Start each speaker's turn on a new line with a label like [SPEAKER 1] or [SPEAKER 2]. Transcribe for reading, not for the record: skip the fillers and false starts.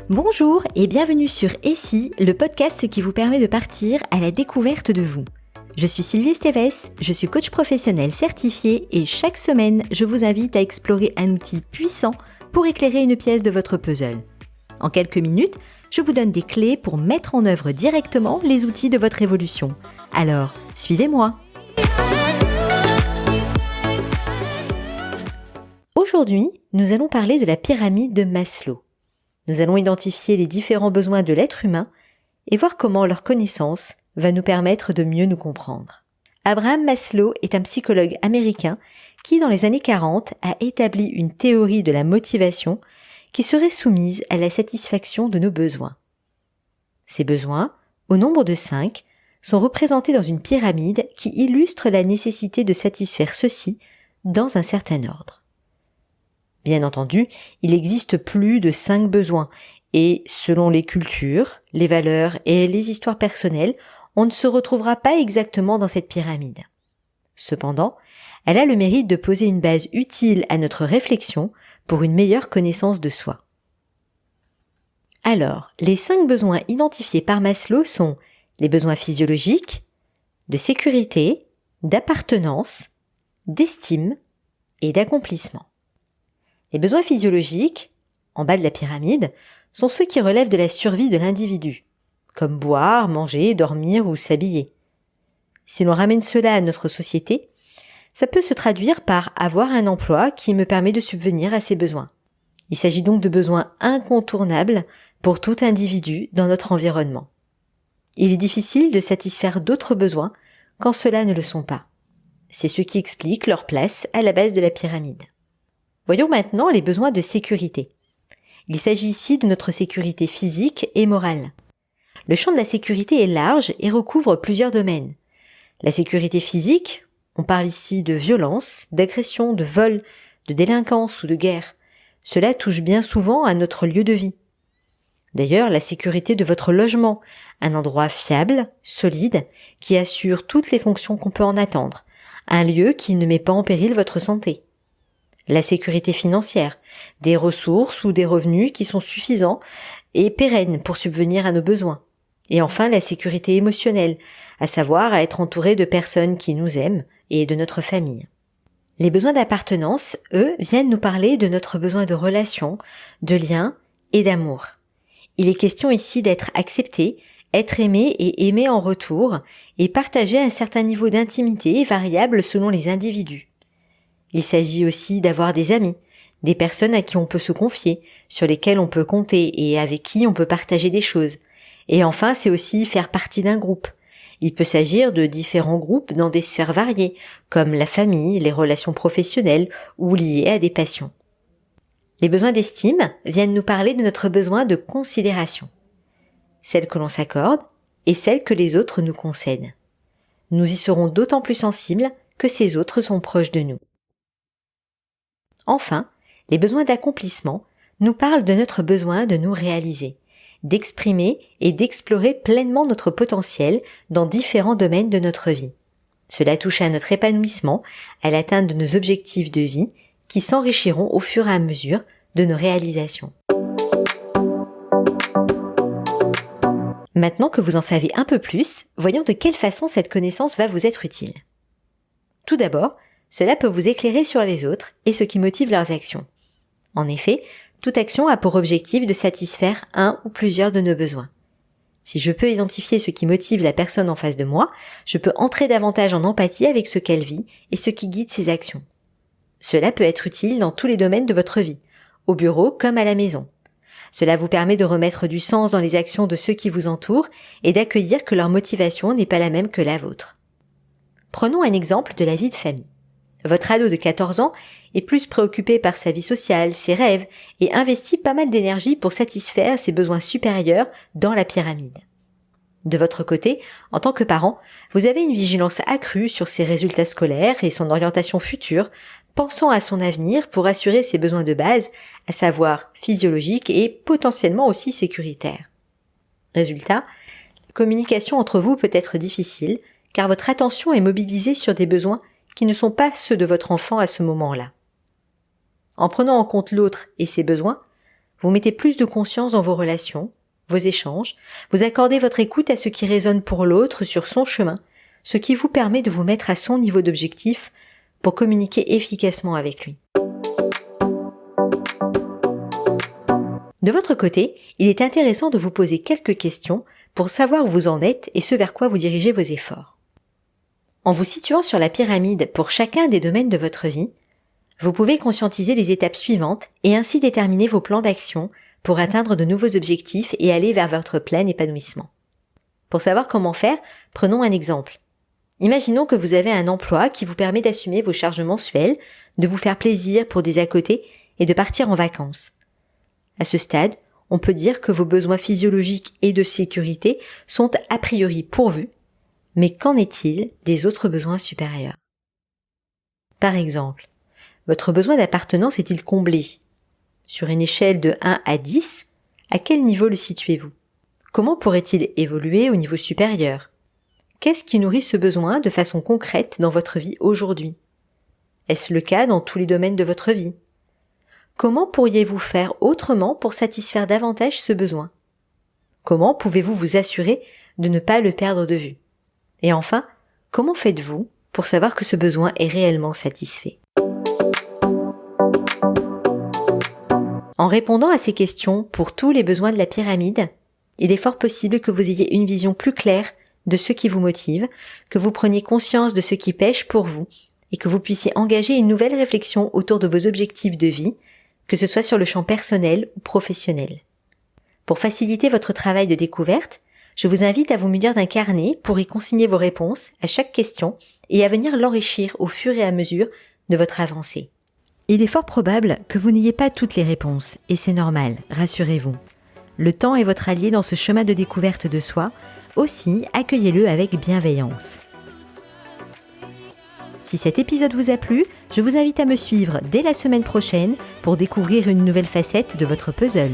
[SPEAKER 1] Bonjour et bienvenue sur Et si, le podcast qui vous permet de partir à la découverte de vous. Je suis Sylvie Esteves, je suis coach professionnel certifié et chaque semaine, je vous invite à explorer un outil puissant pour éclairer une pièce de votre puzzle. En quelques minutes, je vous donne des clés pour mettre en œuvre directement les outils de votre évolution. Alors, suivez-moi. Aujourd'hui, nous allons parler de la pyramide de Maslow. Nous allons identifier les différents besoins de l'être humain et voir comment leur connaissance va nous permettre de mieux nous comprendre. Abraham Maslow est un psychologue américain qui, dans les années 40, a établi une théorie de la motivation qui serait soumise à la satisfaction de nos besoins. Ces besoins, au nombre de 5, sont représentés dans une pyramide qui illustre la nécessité de satisfaire ceux-ci dans un certain ordre. Bien entendu, il existe plus de 5 besoins et, selon les cultures, les valeurs et les histoires personnelles, on ne se retrouvera pas exactement dans cette pyramide. Cependant, elle a le mérite de poser une base utile à notre réflexion pour une meilleure connaissance de soi. Alors, les 5 besoins identifiés par Maslow sont les besoins physiologiques, de sécurité, d'appartenance, d'estime et d'accomplissement. Les besoins physiologiques, en bas de la pyramide, sont ceux qui relèvent de la survie de l'individu, comme boire, manger, dormir ou s'habiller. Si l'on ramène cela à notre société, ça peut se traduire par avoir un emploi qui me permet de subvenir à ces besoins. Il s'agit donc de besoins incontournables pour tout individu dans notre environnement. Il est difficile de satisfaire d'autres besoins quand ceux-là ne le sont pas. C'est ce qui explique leur place à la base de la pyramide. Voyons maintenant les besoins de sécurité. Il s'agit ici de notre sécurité physique et morale. Le champ de la sécurité est large et recouvre plusieurs domaines. La sécurité physique, on parle ici de violence, d'agression, de vol, de délinquance ou de guerre. Cela touche bien souvent à notre lieu de vie. D'ailleurs, la sécurité de votre logement, un endroit fiable, solide, qui assure toutes les fonctions qu'on peut en attendre, un lieu qui ne met pas en péril votre santé. La sécurité financière, des ressources ou des revenus qui sont suffisants et pérennes pour subvenir à nos besoins. Et enfin, la sécurité émotionnelle, à savoir à être entouré de personnes qui nous aiment et de notre famille. Les besoins d'appartenance, eux, viennent nous parler de notre besoin de relation, de lien et d'amour. Il est question ici d'être accepté, être aimé et aimé en retour et partager un certain niveau d'intimité variable selon les individus. Il s'agit aussi d'avoir des amis, des personnes à qui on peut se confier, sur lesquelles on peut compter et avec qui on peut partager des choses. Et enfin, c'est aussi faire partie d'un groupe. Il peut s'agir de différents groupes dans des sphères variées, comme la famille, les relations professionnelles ou liées à des passions. Les besoins d'estime viennent nous parler de notre besoin de considération, celle que l'on s'accorde et celle que les autres nous concèdent. Nous y serons d'autant plus sensibles que ces autres sont proches de nous. Enfin, les besoins d'accomplissement nous parlent de notre besoin de nous réaliser, d'exprimer et d'explorer pleinement notre potentiel dans différents domaines de notre vie. Cela touche à notre épanouissement, à l'atteinte de nos objectifs de vie qui s'enrichiront au fur et à mesure de nos réalisations. Maintenant que vous en savez un peu plus, voyons de quelle façon cette connaissance va vous être utile. Tout d'abord, cela peut vous éclairer sur les autres et ce qui motive leurs actions. En effet, toute action a pour objectif de satisfaire un ou plusieurs de nos besoins. Si je peux identifier ce qui motive la personne en face de moi, je peux entrer davantage en empathie avec ce qu'elle vit et ce qui guide ses actions. Cela peut être utile dans tous les domaines de votre vie, au bureau comme à la maison. Cela vous permet de remettre du sens dans les actions de ceux qui vous entourent et d'accueillir que leur motivation n'est pas la même que la vôtre. Prenons un exemple de la vie de famille. Votre ado de 14 ans est plus préoccupé par sa vie sociale, ses rêves, et investit pas mal d'énergie pour satisfaire ses besoins supérieurs dans la pyramide. De votre côté, en tant que parent, vous avez une vigilance accrue sur ses résultats scolaires et son orientation future, pensant à son avenir pour assurer ses besoins de base, à savoir physiologiques et potentiellement aussi sécuritaires. Résultat, la communication entre vous peut être difficile, car votre attention est mobilisée sur des besoins qui ne sont pas ceux de votre enfant à ce moment-là. En prenant en compte l'autre et ses besoins, vous mettez plus de conscience dans vos relations, vos échanges, vous accordez votre écoute à ce qui résonne pour l'autre sur son chemin, ce qui vous permet de vous mettre à son niveau d'objectif pour communiquer efficacement avec lui. De votre côté, il est intéressant de vous poser quelques questions pour savoir où vous en êtes et ce vers quoi vous dirigez vos efforts. En vous situant sur la pyramide pour chacun des domaines de votre vie, vous pouvez conscientiser les étapes suivantes et ainsi déterminer vos plans d'action pour atteindre de nouveaux objectifs et aller vers votre plein épanouissement. Pour savoir comment faire, prenons un exemple. Imaginons que vous avez un emploi qui vous permet d'assumer vos charges mensuelles, de vous faire plaisir pour des à côté et de partir en vacances. À ce stade, on peut dire que vos besoins physiologiques et de sécurité sont a priori pourvus, mais qu'en est-il des autres besoins supérieurs? Par exemple, votre besoin d'appartenance est-il comblé? Sur une échelle de 1 à 10, à quel niveau le situez-vous? Comment pourrait-il évoluer au niveau supérieur? Qu'est-ce qui nourrit ce besoin de façon concrète dans votre vie aujourd'hui? Est-ce le cas dans tous les domaines de votre vie? Comment pourriez-vous faire autrement pour satisfaire davantage ce besoin? Comment pouvez-vous vous assurer de ne pas le perdre de vue? Et enfin, comment faites-vous pour savoir que ce besoin est réellement satisfait? En répondant à ces questions pour tous les besoins de la pyramide, il est fort possible que vous ayez une vision plus claire de ce qui vous motive, que vous preniez conscience de ce qui pèche pour vous et que vous puissiez engager une nouvelle réflexion autour de vos objectifs de vie, que ce soit sur le champ personnel ou professionnel. Pour faciliter votre travail de découverte, je vous invite à vous munir d'un carnet pour y consigner vos réponses à chaque question et à venir l'enrichir au fur et à mesure de votre avancée. Il est fort probable que vous n'ayez pas toutes les réponses, et c'est normal, rassurez-vous. Le temps est votre allié dans ce chemin de découverte de soi, aussi accueillez-le avec bienveillance. Si cet épisode vous a plu, je vous invite à me suivre dès la semaine prochaine pour découvrir une nouvelle facette de votre puzzle.